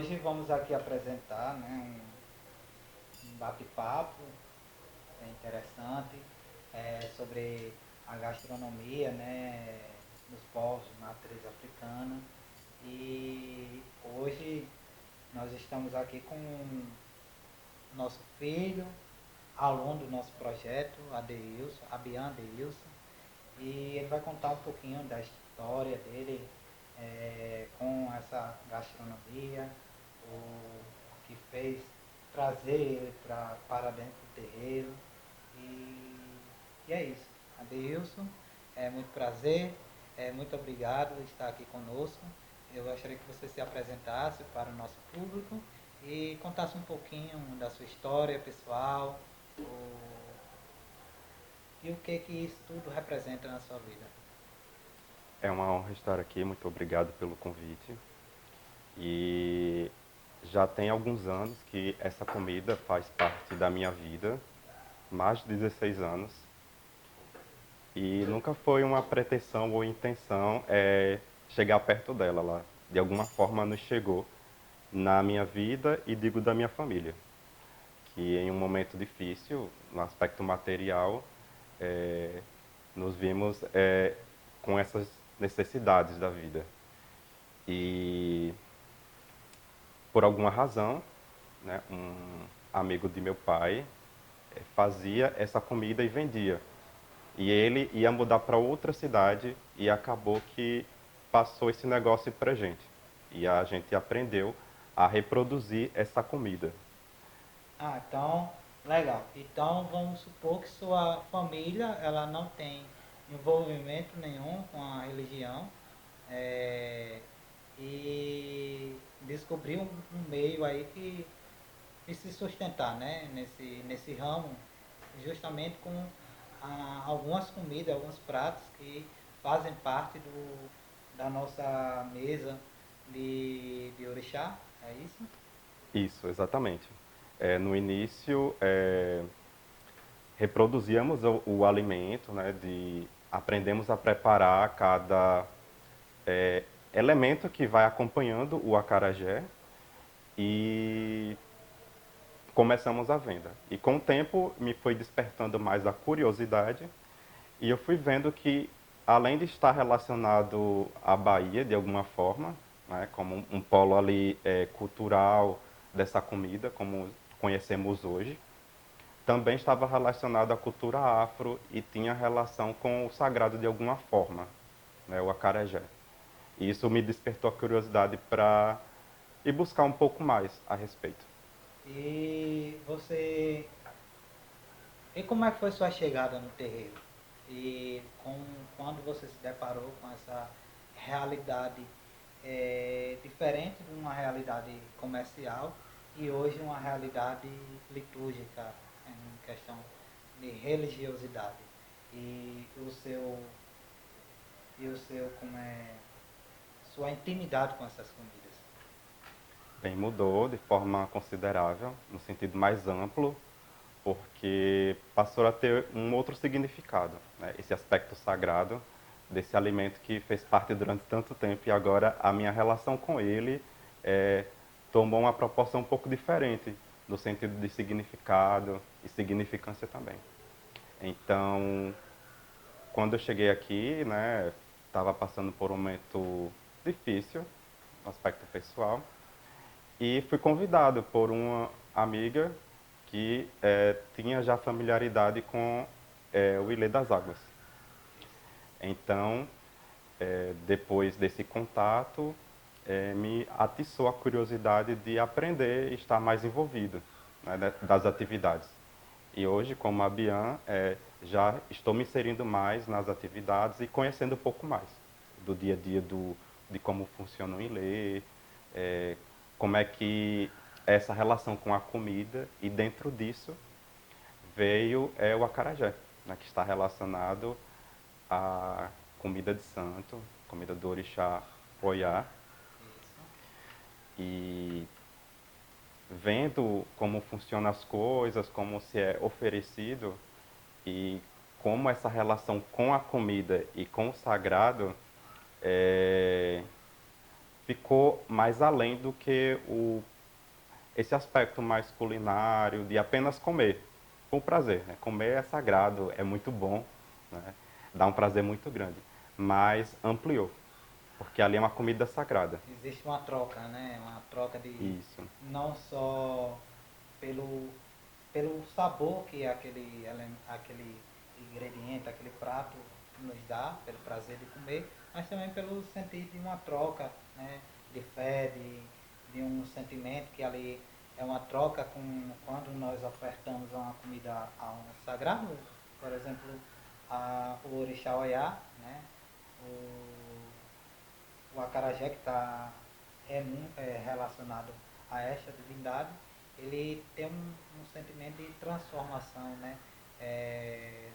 hoje vamos aqui apresentar, né, um bate-papo interessante sobre a gastronomia, né, nos povos de matriz africana. E hoje nós estamos aqui com nosso filho, aluno do nosso projeto, Abian Adeilson, e ele vai contar um pouquinho da história dele com essa gastronomia, o que fez trazer ele para dentro do terreiro. E é isso. Adeilson, é muito prazer, muito obrigado por estar aqui conosco. Eu gostaria que você se apresentasse para o nosso público e contasse um pouquinho da sua história pessoal e o que isso tudo representa na sua vida. É uma honra estar aqui, muito obrigado pelo convite. E já tem alguns anos que essa comida faz parte da minha vida, mais de 16 anos. E nunca foi uma pretensão ou intenção chegar perto dela. Ela, de alguma forma, nos chegou na minha vida e digo da minha família. Que em um momento difícil, no aspecto material, nos vimos com essas necessidades da vida. E por alguma razão, né, um amigo de meu pai fazia essa comida e vendia. E ele ia mudar para outra cidade e acabou que passou esse negócio para gente. E a gente aprendeu a reproduzir essa comida. Ah, então, legal. Então, vamos supor que sua família ela não tem envolvimento nenhum com a religião é, e descobriu um meio aí que se sustentar, né? Nesse ramo, justamente com algumas comidas, alguns pratos que fazem parte da nossa mesa de orixá, é isso? Isso, exatamente. No início, reproduzíamos o alimento, né, aprendemos a preparar cada elemento que vai acompanhando o acarajé e começamos a venda. E com o tempo me foi despertando mais a curiosidade e eu fui vendo que, além de estar relacionado à Bahia de alguma forma, né, como um polo ali cultural dessa comida, como conhecemos hoje, também estava relacionado à cultura afro e tinha relação com o sagrado de alguma forma, né, o acarajé. E isso me despertou a curiosidade para ir buscar um pouco mais a respeito. E você. E como é que foi sua chegada no terreiro? E quando você se deparou com essa realidade diferente de uma realidade comercial e hoje uma realidade litúrgica em questão de religiosidade. E o seu como é sua intimidade com essas comidas. Bem, mudou de forma considerável, no sentido mais amplo, porque passou a ter um outro significado, né? Esse aspecto sagrado desse alimento que fez parte durante tanto tempo e agora a minha relação com ele é, tomou uma proporção um pouco diferente, no sentido de significado e significância também. Então, quando eu cheguei aqui, né, estava passando por um momento difícil, no aspecto pessoal, e fui convidado por uma amiga que tinha já familiaridade com o Ilê das Águas. Então, depois desse contato, me atiçou a curiosidade de aprender e estar mais envolvido, né, das atividades. E hoje, como a Bian, já estou me inserindo mais nas atividades e conhecendo um pouco mais do dia a dia de como funciona o Ilê, como é que é essa relação com a comida e dentro disso veio o acarajé, né, que está relacionado à comida de santo, comida do orixá Oiá, Isso. e vendo como funcionam as coisas, como se é oferecido e como essa relação com a comida e com o sagrado ficou mais além do que esse aspecto mais culinário, de apenas comer, com prazer. Né? Comer é sagrado, é muito bom, né? Dá um prazer muito grande, mas ampliou, porque ali é uma comida sagrada. Existe uma troca, né? Uma troca de Isso, não só pelo, pelo sabor que aquele ingrediente, aquele prato nos dá, pelo prazer de comer, mas também pelo sentido de uma troca, né? De fé, de um sentimento que ali é uma troca com quando nós ofertamos uma comida a um sagrado, por exemplo, o orixá Oiá, né? O acarajé que é relacionado a esta divindade, ele tem um sentimento de transformação, né?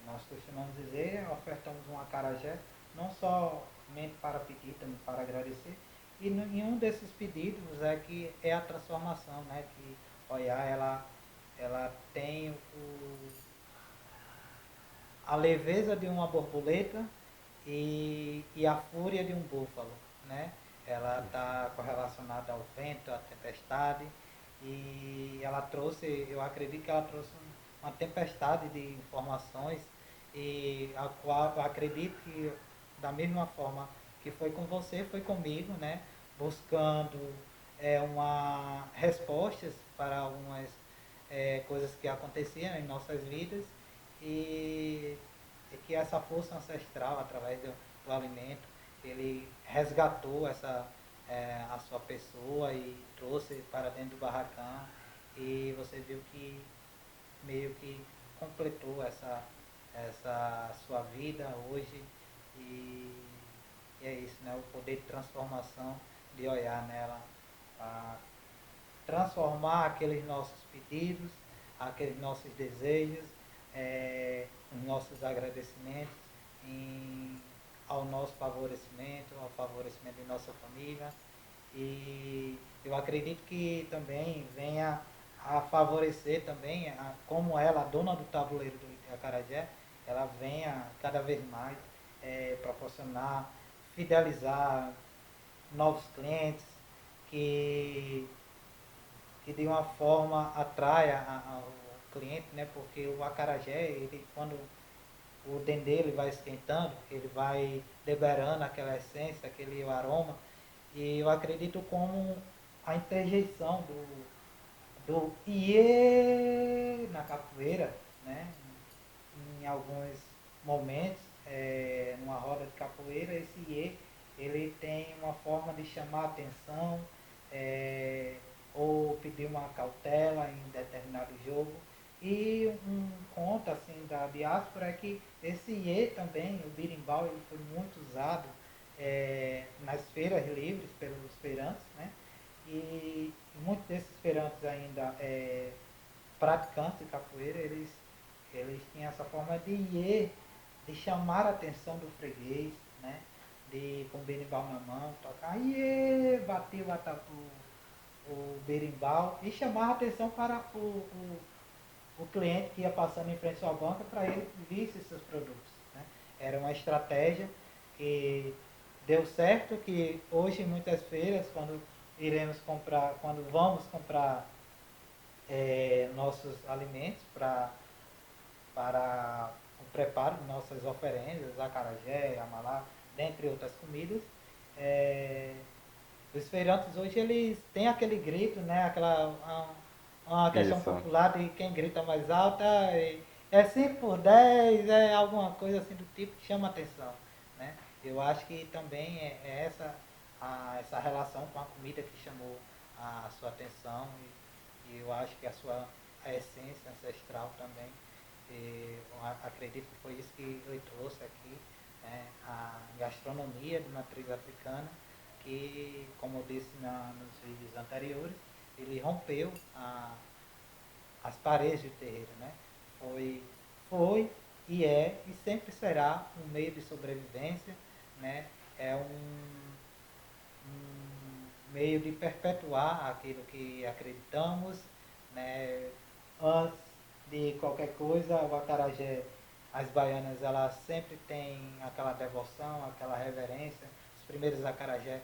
Nós costumamos dizer, ofertamos um acarajé não somente para pedir, também para agradecer, e em um desses pedidos é a transformação, né? Que Oiá, ela tem a leveza de uma borboleta e a fúria de um búfalo, né? Ela está correlacionada ao vento, à tempestade, e ela trouxe, eu acredito que ela trouxe uma tempestade de informações, e a qual eu acredito que da mesma forma que foi com você, foi comigo, né? Buscando respostas para algumas coisas que aconteciam em nossas vidas, e, e que essa força ancestral, através do alimento, ele resgatou a sua pessoa e trouxe para dentro do barracão, e você viu que meio que completou essa sua vida hoje, e, e é isso, né? O poder de transformação de olhar nela, a transformar aqueles nossos pedidos, aqueles nossos desejos, os nossos agradecimentos ao nosso favorecimento, ao favorecimento de nossa família. E eu acredito que também venha a favorecer também, como ela, a dona do tabuleiro do acarajé, ela venha cada vez mais proporcionar, fidelizar novos clientes, que de uma forma atraia ao cliente, né? Porque o acarajé, ele, quando o dendê ele vai esquentando, ele vai liberando aquela essência, aquele aroma, e eu acredito como a interjeição do iê na capoeira, né? Em alguns momentos, numa roda de capoeira, esse iê, ele tem uma forma de chamar a atenção, é, ou pedir uma cautela em determinado jogo. E um conto assim da diáspora é que esse iê também, o birimbau, ele foi muito usado nas feiras livres pelos feirantes, né? E muitos desses feirantes ainda praticantes de capoeira, eles tinham essa forma de iê, de chamar a atenção do freguês, né? De com o berimbau na mão, tocar iê, bater o berimbau e chamar a atenção para o cliente que ia passando em frente à sua banca para ele visse seus produtos. Né? Era uma estratégia que deu certo, que hoje em muitas feiras, quando vamos comprar nossos alimentos para o preparo de nossas oferendas, acarajé, amalá, dentre outras comidas, os feirantes hoje eles têm aquele grito, né? Uma questão isso. popular de quem grita mais alta, é 5 por 10, é alguma coisa assim do tipo que chama atenção. Né? Eu acho que também é essa relação com a comida que chamou a sua atenção, e eu acho que a essência ancestral também. Eu acredito que foi isso que ele trouxe aqui, né? A gastronomia de matriz africana, que, como eu disse nos vídeos anteriores, ele rompeu as paredes do terreiro, né? Foi e sempre será um meio de sobrevivência, né? É um meio de perpetuar aquilo que acreditamos, né? Antes de qualquer coisa, o acarajé, as baianas, elas sempre têm aquela devoção, aquela reverência. Os primeiros acarajé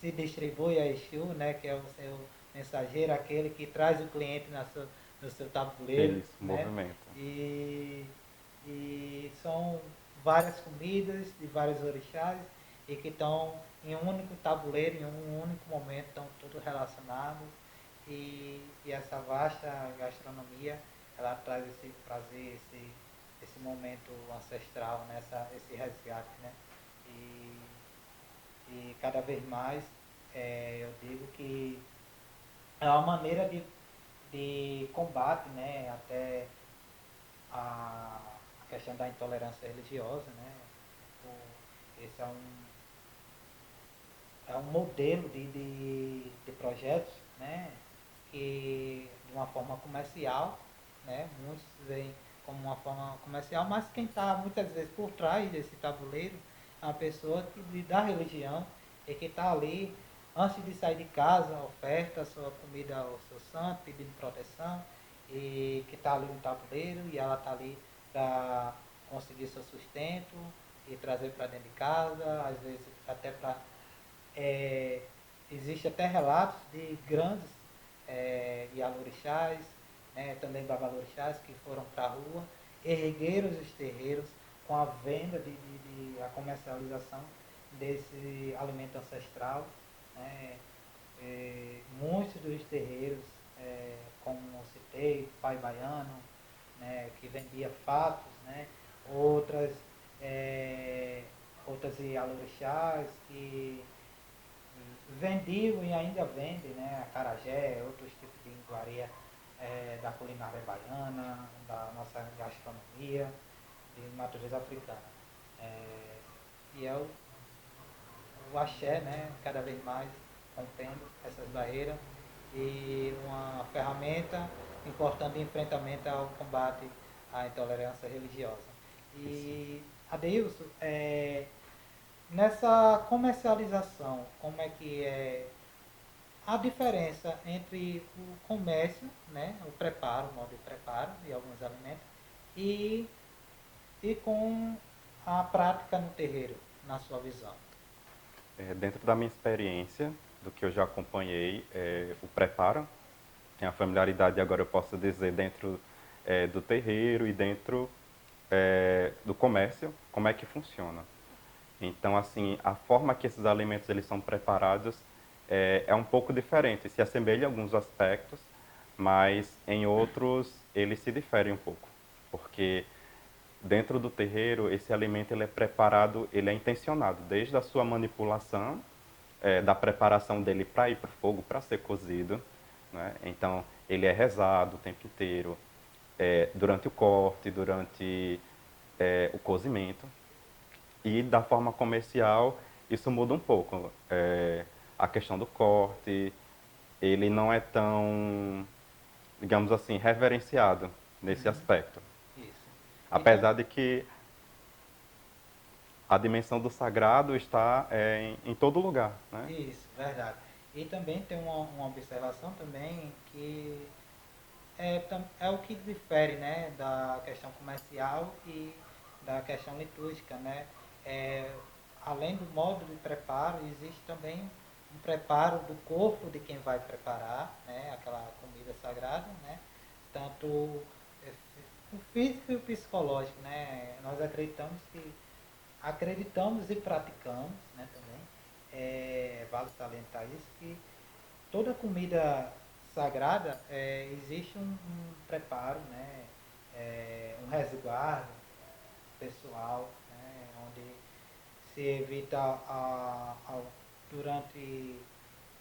se distribui a Exu, né, que é o seu mensageiro, aquele que traz o cliente no seu tabuleiro, Isso, né? movimento. E, e são várias comidas de vários orixás e que estão em um único tabuleiro, em um único momento, estão tudo relacionados. E essa vasta gastronomia, ela traz esse prazer, esse momento ancestral, né? Esse resgate, né? E, e cada vez mais eu digo que é uma maneira de combate, né? Até a questão da intolerância religiosa, né? Esse é um modelo de projetos, né? Que de uma forma comercial, né? Muitos veem como uma forma comercial, mas quem está muitas vezes por trás desse tabuleiro é uma pessoa da religião e que está ali antes de sair de casa, oferta a sua comida ao seu santo, pedindo proteção, e que está ali no tabuleiro e ela está ali para conseguir seu sustento e trazer para dentro de casa, às vezes até para é, existe até relatos de grandes Yalorixás, né, também babalorixás, que foram para a rua, ergueram os terreiros com a venda, a comercialização desse alimento ancestral. Né, muitos dos terreiros, como citei, Pai Baiano, né, que vendia fatos, né, outras, é, outras Yalorixás que vendiam e ainda vendem, né, acarajé, outros tipos de iguaria da culinária baiana, da nossa gastronomia, de matriz africana. É, e é o axé, né, cada vez mais rompendo essas barreiras e uma ferramenta importante de enfrentamento ao combate à intolerância religiosa. Isso. E, Adeilson, nessa comercialização, como é que é a diferença entre o comércio, né, o preparo, o modo de preparo de alguns alimentos, e, e com a prática no terreiro, na sua visão? Dentro da minha experiência, do que eu já acompanhei, o preparo, tem a familiaridade, agora eu posso dizer, dentro do terreiro e dentro do comércio, como é que funciona. Então, assim, a forma que esses alimentos eles são preparados é um pouco diferente, se assemelha em alguns aspectos, mas em outros eles se diferem um pouco, porque dentro do terreiro esse alimento ele é preparado, ele é intencionado, desde a sua manipulação, da preparação dele para ir para o fogo, para ser cozido, né? Então ele é rezado o tempo inteiro, durante o corte, durante o cozimento. E da forma comercial, isso muda um pouco. A questão do corte, ele não é tão, digamos assim, reverenciado nesse Uhum. aspecto. Isso. Então, Apesar de que a dimensão do sagrado está em todo lugar, né? isso, verdade. E também tem uma observação também que é o que difere, né, da questão comercial e da questão litúrgica, né? É, além do modo de preparo, existe também um preparo do corpo de quem vai preparar, né, aquela comida sagrada, né? Tanto o físico e o psicológico, né? Nós acreditamos e praticamos, né, também. Vale salientar isso que toda comida sagrada existe um preparo, né, um resguardo pessoal, né, onde se evita durante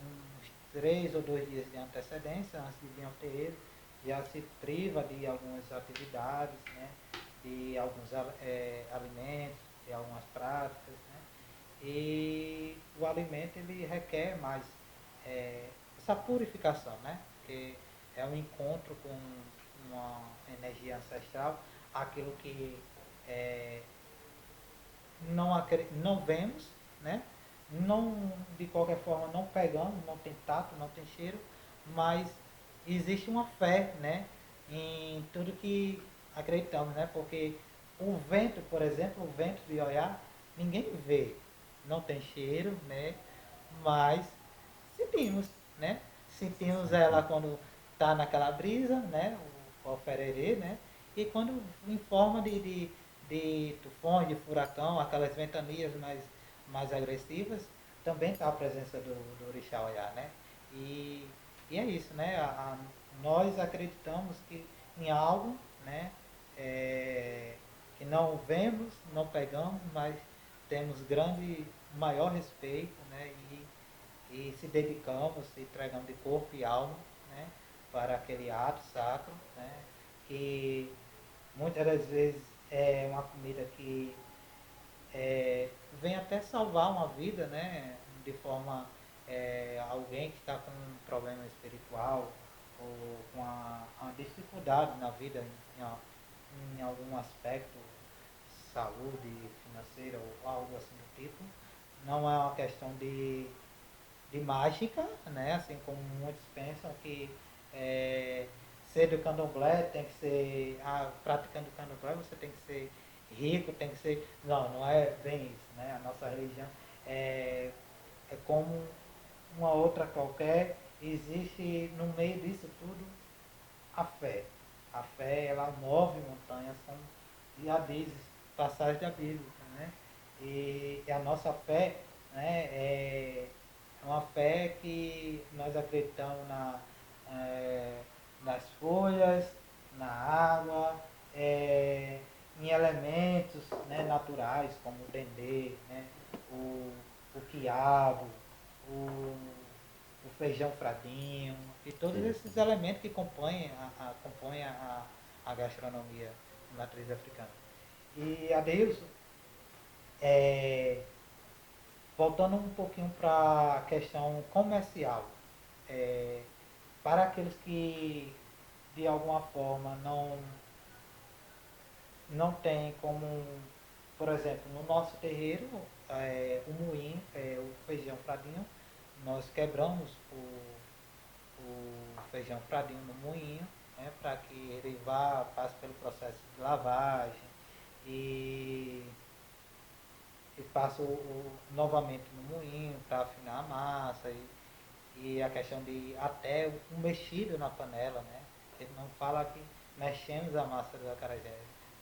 uns 3 ou 2 dias de antecedência, antes de vir ao terreiro, já se priva de algumas atividades, né, de alguns alimentos, de algumas práticas, né, e o alimento ele requer mais essa purificação, né, porque é um encontro com uma energia ancestral, aquilo que é, não vemos, né? Não, de qualquer forma, não pegamos, não tem tato, não tem cheiro, mas existe uma fé, né? Em tudo que acreditamos, né? Porque o vento, por exemplo, o vento de Oiá, ninguém vê, não tem cheiro, né? mas sentimos, né? Sentimos ela Certo. quando está naquela brisa, né? O ofererê, né? E quando em forma de tufões, de furacão, aquelas ventanias mais agressivas, também está a presença do Orixá Oiá, né? E, e é isso, né? Nós acreditamos que em algo, né? É, que não vemos, não pegamos, mas temos grande, maior respeito, né? E se dedicamos, se entregamos de corpo e alma, né? Para aquele ato sacro, né? Que muitas das vezes é uma comida que vem até salvar uma vida, né? De forma alguém que está com um problema espiritual ou com uma dificuldade na vida em algum aspecto, saúde financeira ou algo assim do tipo. Não é uma questão de mágica, né? Assim como muitos pensam que é, ser do candomblé tem que ser, praticando candomblé você tem que ser rico, tem que ser. Não, não é bem isso, né? A nossa religião é, é como uma outra qualquer, existe no meio disso tudo a fé. A fé ela move montanhas, como já diz passagem da Bíblia, né? E a nossa fé, né, é uma fé que nós acreditamos nas folhas, na água, em elementos, né, naturais como o dendê, né, o, o quiabo, o, o feijão fradinho e todos Isso. esses elementos que compõem a gastronomia de matriz africana. E Adeilson, é, voltando um pouquinho para a questão comercial, é, para aqueles que de alguma forma não tem como, por exemplo, no nosso terreiro, o moinho, o feijão fradinho, nós quebramos o feijão fradinho no moinho, né, para que ele passe pelo processo de lavagem e, e passe novamente no moinho para afinar a massa e a questão de até o mexido na panela, né? Ele não fala que mexemos a massa do acarajé,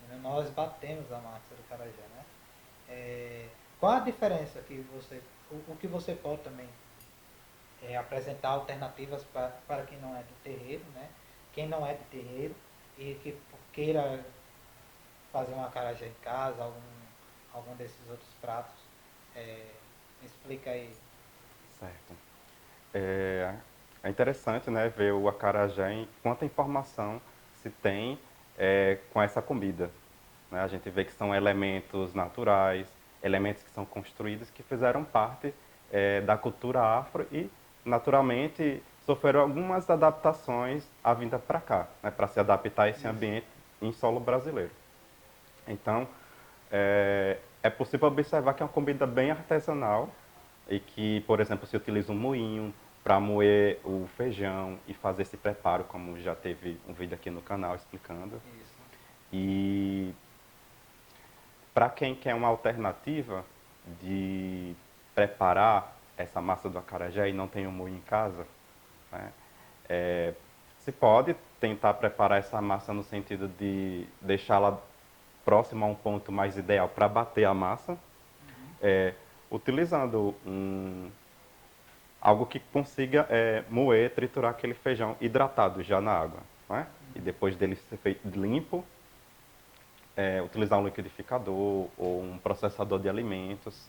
né? Nós batemos a massa do acarajé, né? Qual a diferença que o que você pode também apresentar alternativas para quem não é do terreiro, né? Quem não é de terreiro e que queira fazer uma acarajé em casa, algum desses outros pratos, me explica aí. Certo. É, é interessante, né, ver o acarajé e quanta informação se tem com essa comida. Né? A gente vê que são elementos naturais, elementos que são construídos, que fizeram parte da cultura afro e, naturalmente, sofreram algumas adaptações à vinda para cá, né, para se adaptar a esse Isso. ambiente em solo brasileiro. Então, é possível observar que é uma comida bem artesanal e que, por exemplo, se utiliza um moinho para moer o feijão e fazer esse preparo, como já teve um vídeo aqui no canal explicando. Isso. E para quem quer uma alternativa de preparar essa massa do acarajé e não tem um moinho em casa, né, se pode tentar preparar essa massa no sentido de deixá-la próxima a um ponto mais ideal para bater a massa, Uhum. é, utilizando algo que consiga moer, triturar aquele feijão hidratado já na água. Né? E Uhum. depois dele ser feito limpo, utilizar um liquidificador ou um processador de alimentos.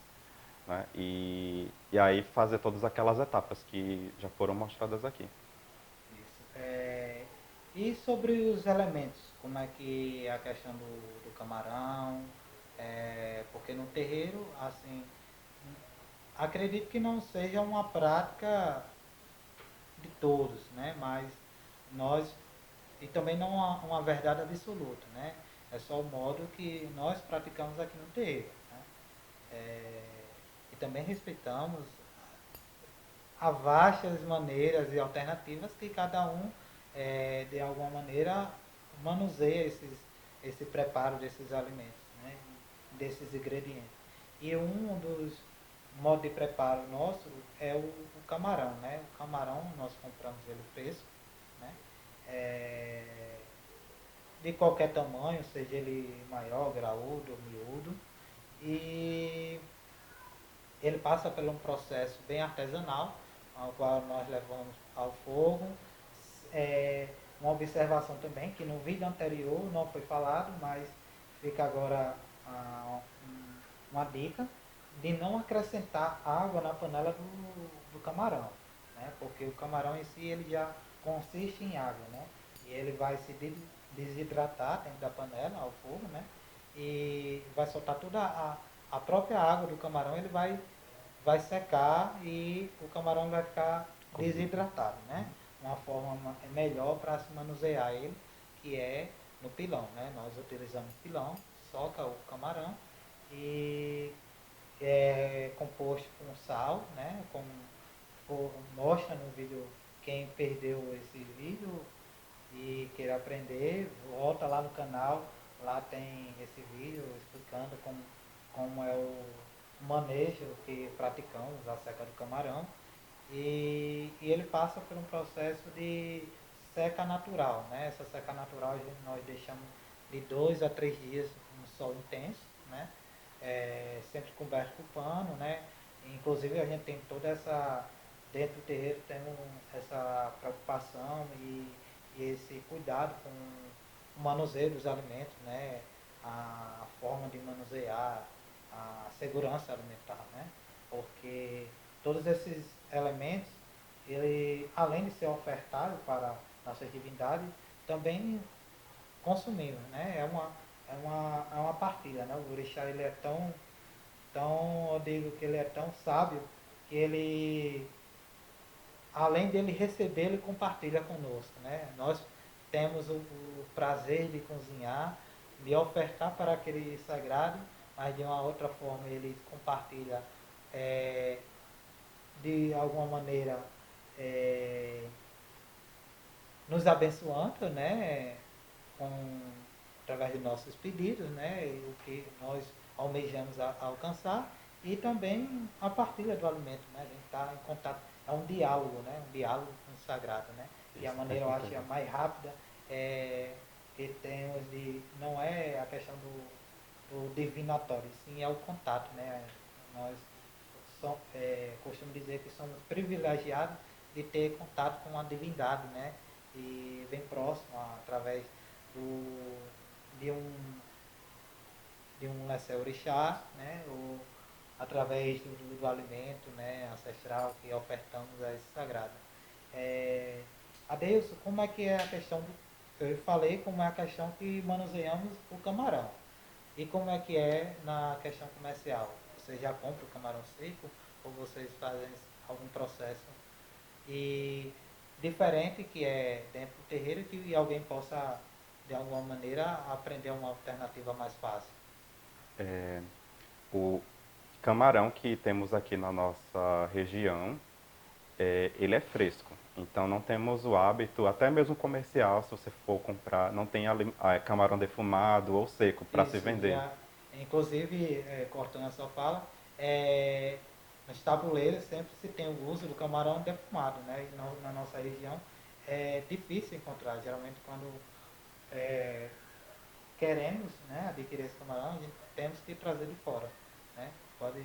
Né? E aí fazer todas aquelas etapas que já foram mostradas aqui. Isso. E sobre os elementos, como é que é a questão do camarão? Porque no terreiro, assim, acredito que não seja uma prática de todos, né? Mas nós, e também não uma verdade absoluta, né? É só o modo que nós praticamos aqui no terreiro, né? E também respeitamos há vastas maneiras e alternativas que cada um, de alguma maneira, manuseia esse preparo desses alimentos, né? Desses ingredientes. E um o modo de preparo nosso é o camarão, né? O camarão nós compramos ele fresco, né? É, de qualquer tamanho, seja ele maior, graúdo ou miúdo. E ele passa por um processo bem artesanal, ao qual nós levamos ao fogo. É, uma observação também, que no vídeo anterior não foi falado, mas fica agora uma dica de não acrescentar água na panela do camarão, né? Porque o camarão em si ele já consiste em água, né? E ele vai se desidratar dentro da panela ao fogo, né? E vai soltar toda a própria água do camarão, ele vai secar e o camarão vai ficar desidratado, né? Uma forma melhor para se manusear ele, que é no pilão, né? Nós utilizamos pilão, soca o camarão e é composto com sal, né? Mostra no vídeo, quem perdeu esse vídeo e queira aprender, volta lá no canal, lá tem esse vídeo explicando como é o manejo que praticamos a seca do camarão. E ele passa por um processo de seca natural, né? Essa seca natural nós deixamos de 2 a 3 dias no sol intenso, né? Sempre coberto com pano, né? Inclusive a gente tem toda essa, dentro do terreiro temos essa preocupação e esse cuidado com o manuseio dos alimentos, né? A forma de manusear, a segurança alimentar, né? Porque todos esses elementos, ele, além de ser ofertado para nossas divindades, também consumimos, né? É uma partilha, né? O orixá ele é tão, eu digo que ele é tão sábio que ele, além dele receber, ele compartilha conosco, né? Nós temos o prazer de cozinhar, de ofertar para aquele sagrado, mas de uma outra forma ele compartilha é, de alguma maneira é, nos abençoando, né? Com, através de nossos pedidos, né? O que nós almejamos alcançar e também a partilha do alimento, né? A gente está em contato, é um diálogo, né? Um diálogo com o sagrado, né? E a Isso, com maneira, eu acho, a certeza. mais rápida é que temos de, não é a questão do divinatório, sim é o contato, né? Nós costumo dizer que somos privilegiados de ter contato com a divindade, né? E bem próximo, através do, de um Lessé Orixá, né? Ou através do alimento, né? Ancestral que ofertamos a esse sagrado. É, Adeilson, como é que é a questão eu falei como é a questão que manuseamos o camarão. E como é que é na questão comercial? Você já compra o camarão seco ou vocês fazem algum processo e diferente que é dentro do terreiro que alguém possa de alguma maneira aprender uma alternativa mais fácil? O camarão que temos aqui na nossa região, ele é fresco. Então não temos o hábito, até mesmo comercial, se você for comprar, não tem camarão defumado ou seco para se Isso, vender. já, inclusive, cortando a sua fala, é, nos tabuleiros sempre se tem o uso do camarão defumado, né? E na nossa região é difícil encontrar. Geralmente, quando é, queremos, né, adquirir esse camarão, a gente temos que trazer de fora, né? Pode.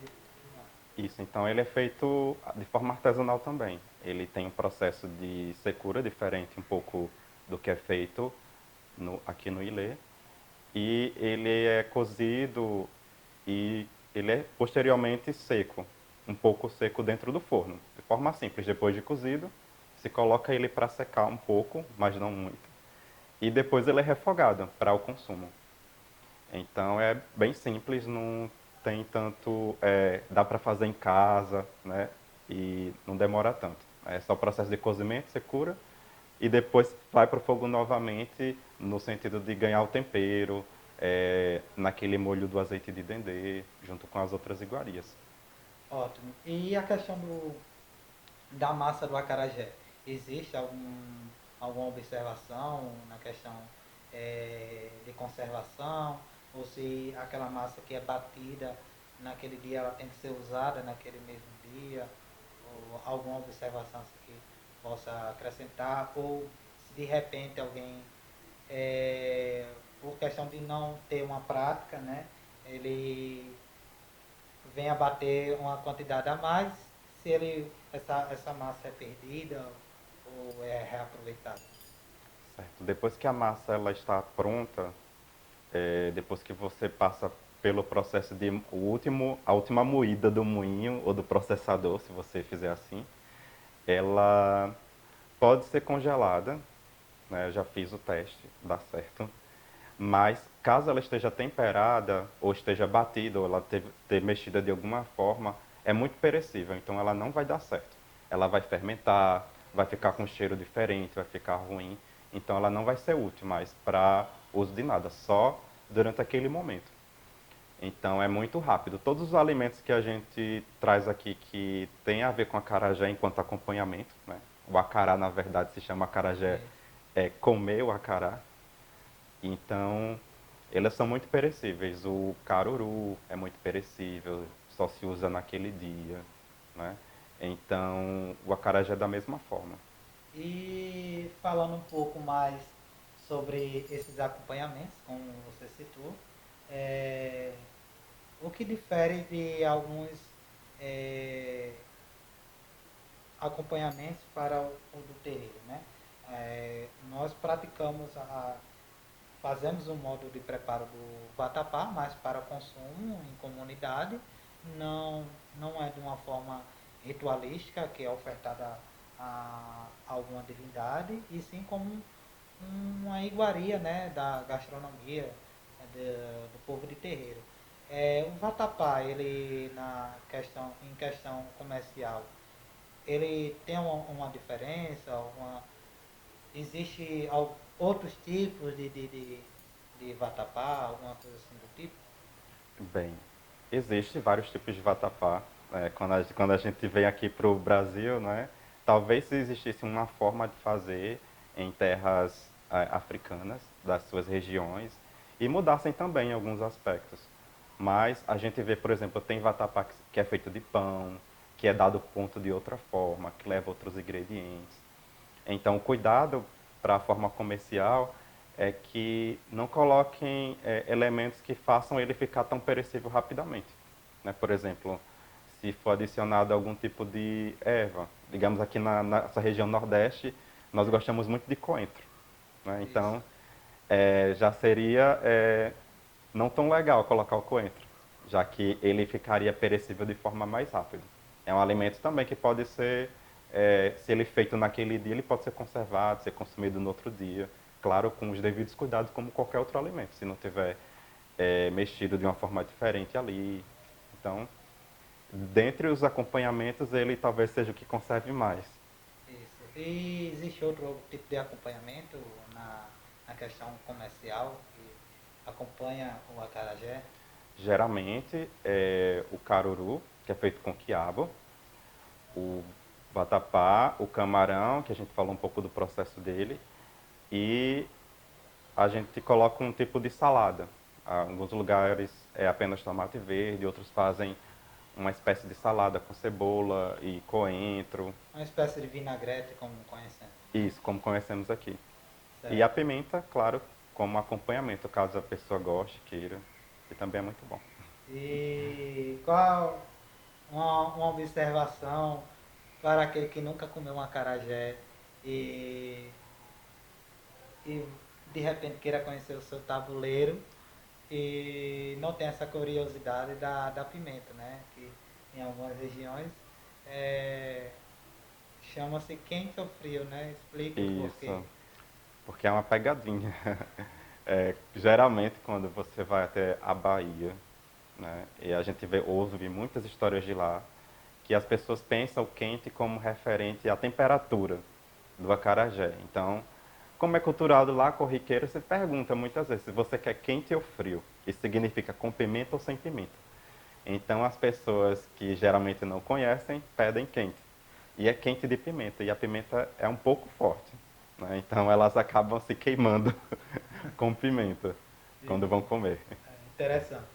Isso, então ele é feito de forma artesanal também. Ele tem um processo de secura diferente um pouco do que é feito aqui no Ilê. E ele é cozido e ele é posteriormente seco, um pouco seco dentro do forno. De forma simples, depois de cozido, se coloca ele para secar um pouco, mas não muito. E depois ele é refogado para o consumo. Então é bem simples, não tem tanto. Dá para fazer em casa, né? E não demora tanto. É só o processo de cozimento, secura, e depois vai para o fogo novamente, no sentido de ganhar o tempero, naquele molho do azeite de dendê, junto com as outras iguarias. Ótimo. E a questão da massa do acarajé? Existe alguma observação na questão de conservação? Ou se aquela massa que é batida naquele dia ela tem que ser usada naquele mesmo dia, ou alguma observação que possa acrescentar, ou se de repente alguém, por questão de não ter uma prática, né, ele vem a bater uma quantidade a mais, se ele, essa massa é perdida ou é reaproveitada. Certo. Depois que a massa ela está pronta, depois que você passa pelo processo de a última moída do moinho ou do processador, se você fizer assim, ela pode ser congelada, né? Eu já fiz o teste, dá certo. Mas caso ela esteja temperada ou esteja batida ou ela ter mexida de alguma forma, é muito perecível, então ela não vai dar certo. Ela vai fermentar, vai ficar com um cheiro diferente, vai ficar ruim, então ela não vai ser útil mais para uso de nada, só durante aquele momento. Então é muito rápido. Todos os alimentos que a gente traz aqui que tem a ver com acarajé enquanto acompanhamento, né? O acará na verdade se chama acarajé, Isso. é comer o acará. Então, elas são muito perecíveis. O caruru é muito perecível, só se usa naquele dia, né? Então, o acarajé é da mesma forma. E falando um pouco mais sobre esses acompanhamentos, como você citou, é, o que difere de alguns é, acompanhamentos para o do terreiro, né? Nós praticamos fazemos um modo de preparo do vatapá, mas para consumo em comunidade, não, não é de uma forma ritualística, que é ofertada a alguma divindade, e sim como uma iguaria, né, da gastronomia do povo de terreiro. O vatapá, ele em questão comercial, ele tem uma diferença, existe outros tipos de vatapá, alguma coisa assim do tipo? Bem, existe vários tipos de vatapá. Quando a gente vem aqui para o Brasil, né, talvez se existisse uma forma de fazer em terras africanas, das suas regiões, e mudassem também em alguns aspectos. Mas a gente vê, por exemplo, tem vatapá que é feito de pão, que é dado ponto de outra forma, que leva outros ingredientes. Então, o cuidado para a forma comercial é que não coloquem elementos que façam ele ficar tão perecível rapidamente. Né? Por exemplo, se for adicionado algum tipo de erva, digamos aqui na nossa região Nordeste, nós gostamos muito de coentro. Né? Isso. Então, já seria não tão legal colocar o coentro, já que ele ficaria perecível de forma mais rápida. É um alimento também que pode ser, se ele é feito naquele dia, ele pode ser conservado, ser consumido no outro dia. Claro, com os devidos cuidados, como qualquer outro alimento, se não tiver mexido de uma forma diferente ali. Então, dentre os acompanhamentos, ele talvez seja o que conserve mais. Isso. E existe outro tipo de acompanhamento na questão comercial que acompanha o acarajé? Geralmente, o caruru, que é feito com quiabo, o vatapá, o camarão, que a gente falou um pouco do processo dele, e a gente coloca um tipo de salada. Alguns lugares é apenas tomate verde, outros fazem uma espécie de salada com cebola e coentro. Uma espécie de vinagrete, como conhecemos. Isso, como conhecemos aqui. E a Certo. pimenta, claro, como acompanhamento, caso a pessoa goste, queira, que também é muito bom. E qual uma observação para aquele que nunca comeu um acarajé e, e de repente queira conhecer o seu tabuleiro e não tem essa curiosidade da pimenta, né? Que em algumas regiões é, chama-se quente ou frio, né? Explique o porquê. Isso, porque é uma pegadinha. Geralmente, quando você vai até a Bahia, né, e a gente ouve muitas histórias de lá, que as pessoas pensam o quente como referente à temperatura do acarajé. Então, como é cultural lá, corriqueiro, você pergunta muitas vezes se você quer quente ou frio. Isso significa com pimenta ou sem pimenta. Então, as pessoas que geralmente não conhecem pedem quente. E é quente de pimenta, e a pimenta é um pouco forte. Né? Então, elas acabam se queimando com pimenta quando vão E, comer. interessante.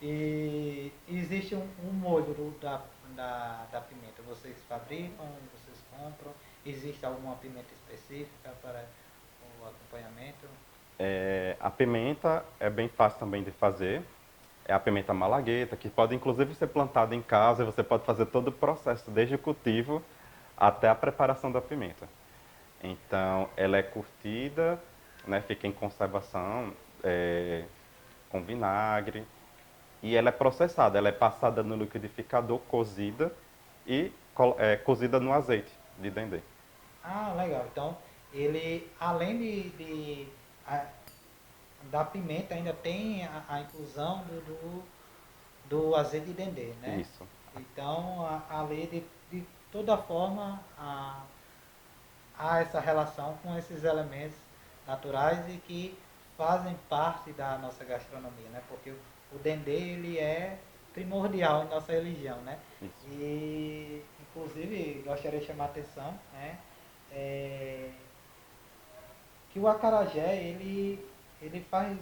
E existe um molho da pimenta. Vocês fabricam, vocês compram? Existe alguma pimenta específica para o acompanhamento? A pimenta é bem fácil também de fazer. É a pimenta malagueta, que pode inclusive ser plantada em casa e você pode fazer todo o processo, desde o cultivo até a preparação da pimenta. Então, ela é curtida, né, fica em conservação com vinagre e ela é processada. Ela é passada no liquidificador, cozida e cozida no azeite de dendê. Ah, legal. Então, ele, além da pimenta, ainda tem a inclusão do azeite de dendê, né? Isso. Então, além de toda forma, há essa relação com esses elementos naturais e que fazem parte da nossa gastronomia, né? Porque o dendê, ele é primordial em nossa religião, né? Isso. E, inclusive, gostaria de chamar a atenção, né? É, que o acarajé, ele faz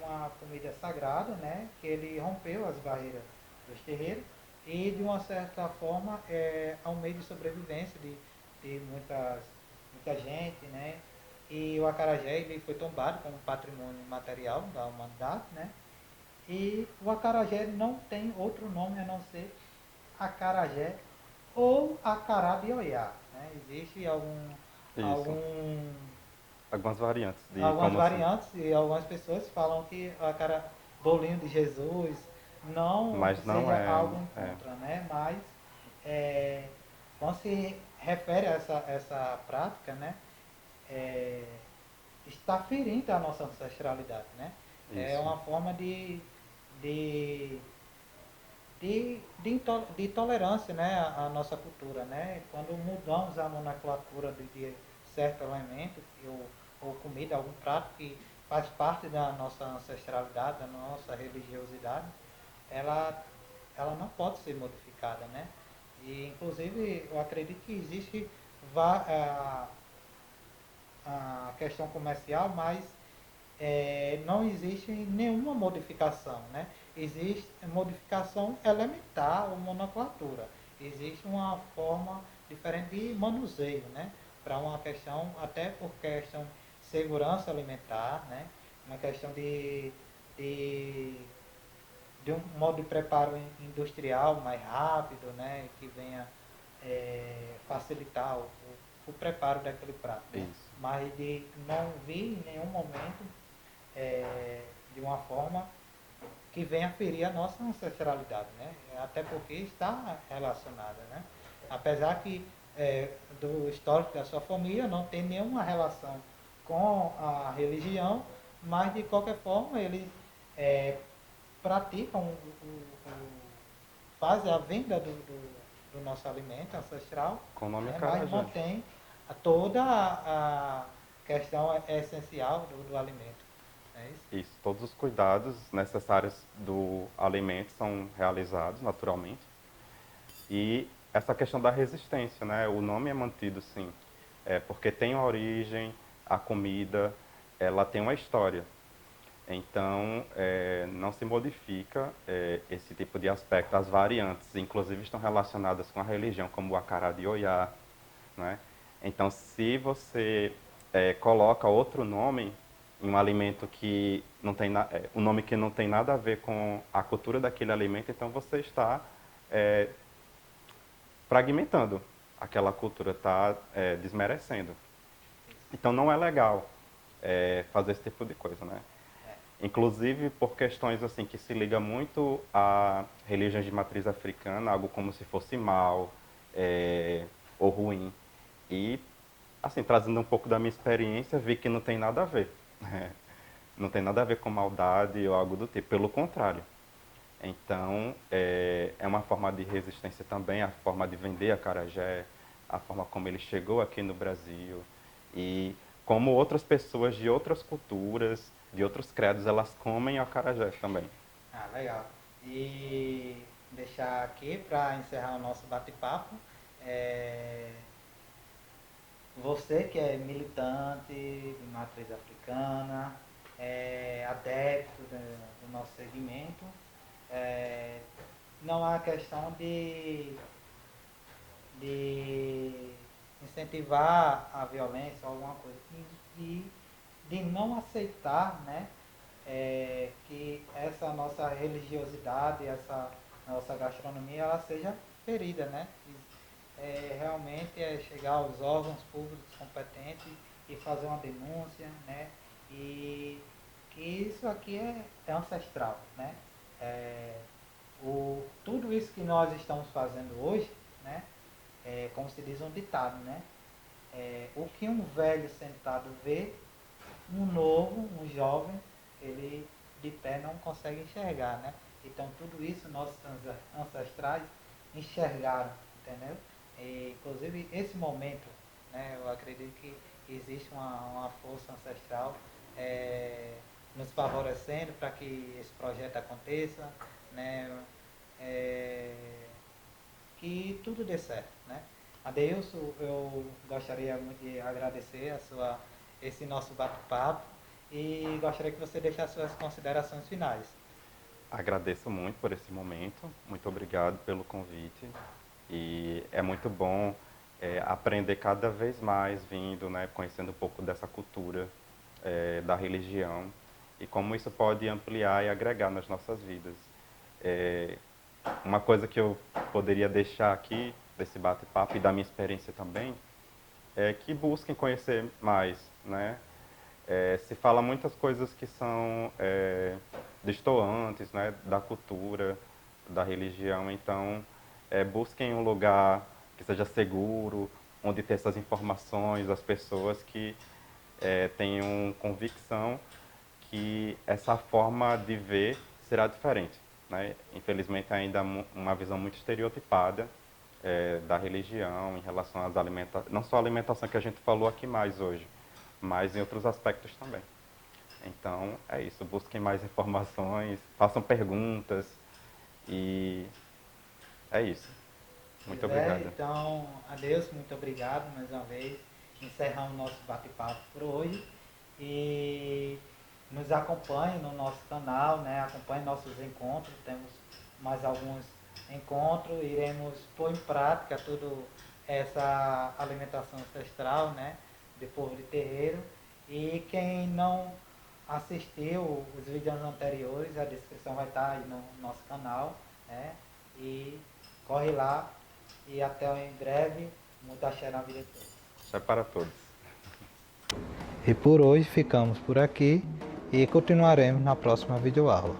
uma comida sagrada, né? Que ele rompeu as barreiras dos terreiros e, de uma certa forma, é um meio de sobrevivência de muita gente, né? E o acarajé, ele foi tombado como patrimônio material da humanidade, né? E o acarajé não tem outro nome a não ser acarajé ou acará de Oiá, né? Existe Isso. algum Algumas variantes de algumas como se. variantes e algumas pessoas falam que bolinho de Jesus, não que Mas não seja é. algo em contra, né? Mas é, quando se refere a essa prática, né? É, está ferindo a nossa ancestralidade, né? É Isso. uma forma de, de tolerância, né, à nossa cultura, né? Quando mudamos a nomenclatura de certo elemento ou comida, algum prato que faz parte da nossa ancestralidade, da nossa religiosidade, ela, ela não pode ser modificada, né? E, inclusive, eu acredito que existe a questão comercial, mas não existe nenhuma modificação, né? Existe modificação elementar ou nomenclatura. Existe uma forma diferente de manuseio, né? Para uma questão, até por questão de segurança alimentar, né? Uma questão de, de um modo de preparo industrial mais rápido, né? Que venha facilitar o preparo daquele prato, né? Isso. Mas de não vir em nenhum momento de uma forma que venha ferir a nossa ancestralidade, né? Até porque está relacionada, né? Apesar que do histórico da sua família não tem nenhuma relação com a religião, mas de qualquer forma eles é, praticam, fazem a venda do nosso alimento ancestral, Com o nome né? Mas acarajé. mantém toda a questão essencial do alimento. É isso? Isso. Todos os cuidados necessários do alimento são realizados naturalmente. E essa questão da resistência, né? O nome é mantido, sim, porque tem uma origem, a comida, ela tem uma história. Então, não se modifica esse tipo de aspecto. As variantes, inclusive, estão relacionadas com a religião, como o acará de Oiá, né? Então, se você coloca outro nome em um alimento que não tem um nome que não tem nada a ver com a cultura daquele alimento, então você está é, fragmentando aquela cultura, está desmerecendo. Então, não é legal fazer esse tipo de coisa, né? É. Inclusive por questões assim que se liga muito a religiões de matriz africana, algo como se fosse mal ou ruim. E assim, trazendo um pouco da minha experiência, vi que não tem nada a ver. Não tem nada a ver com maldade ou algo do tipo, pelo contrário. Então, é uma forma de resistência também, a forma de vender acarajé, a forma como ele chegou aqui no Brasil e como outras pessoas de outras culturas, de outros credos, elas comem acarajé também. Ah, legal. E deixar aqui para encerrar o nosso bate-papo, é, você que é militante de matriz africana, adepto do nosso segmento, Não há questão de incentivar a violência ou alguma coisa, e de não aceitar, né, que essa nossa religiosidade, essa nossa gastronomia, ela seja ferida, né? Realmente é chegar aos órgãos públicos competentes e fazer uma denúncia, né? E que isso aqui é ancestral, né? É, tudo isso que nós estamos fazendo hoje, né? Como se diz um ditado, né? O que um velho sentado vê, um novo, um jovem, ele de pé não consegue enxergar, né? Então tudo isso nossos ancestrais enxergaram, entendeu? Inclusive esse momento, né? Eu acredito que existe uma força ancestral nos favorecendo para que esse projeto aconteça, né? É, que tudo dê certo, né? Adeilson, eu gostaria muito de agradecer esse nosso bate-papo e gostaria que você deixasse suas considerações finais. Agradeço muito por esse momento, muito obrigado pelo convite. E é muito bom aprender cada vez mais vindo, né, conhecendo um pouco dessa cultura da religião e como isso pode ampliar e agregar nas nossas vidas. É, uma coisa que eu poderia deixar aqui desse bate-papo e da minha experiência também é que busquem conhecer mais, né? Se fala muitas coisas que são destoantes, né, da cultura, da religião, então busquem um lugar que seja seguro, onde ter essas informações, as pessoas que tenham convicção que essa forma de ver será diferente, né? Infelizmente ainda uma visão muito estereotipada da religião em relação às alimentações, não só a alimentação que a gente falou aqui mais hoje, mas em outros aspectos também. Então é isso, busquem mais informações, façam perguntas e é isso. Muito Pois é, obrigado. então, adeus, muito obrigado mais uma vez. Encerramos nosso bate-papo por hoje e nos acompanhe no nosso canal, né? Acompanhe nossos encontros, temos mais alguns encontros, iremos pôr em prática toda essa alimentação ancestral, né? De povo de terreiro. E quem não assistiu os vídeos anteriores, a descrição vai estar aí no nosso canal, né? E corre lá e até em breve. Muito axé na vida de todos. Isso é para todos. E por hoje ficamos por aqui e continuaremos na próxima videoaula.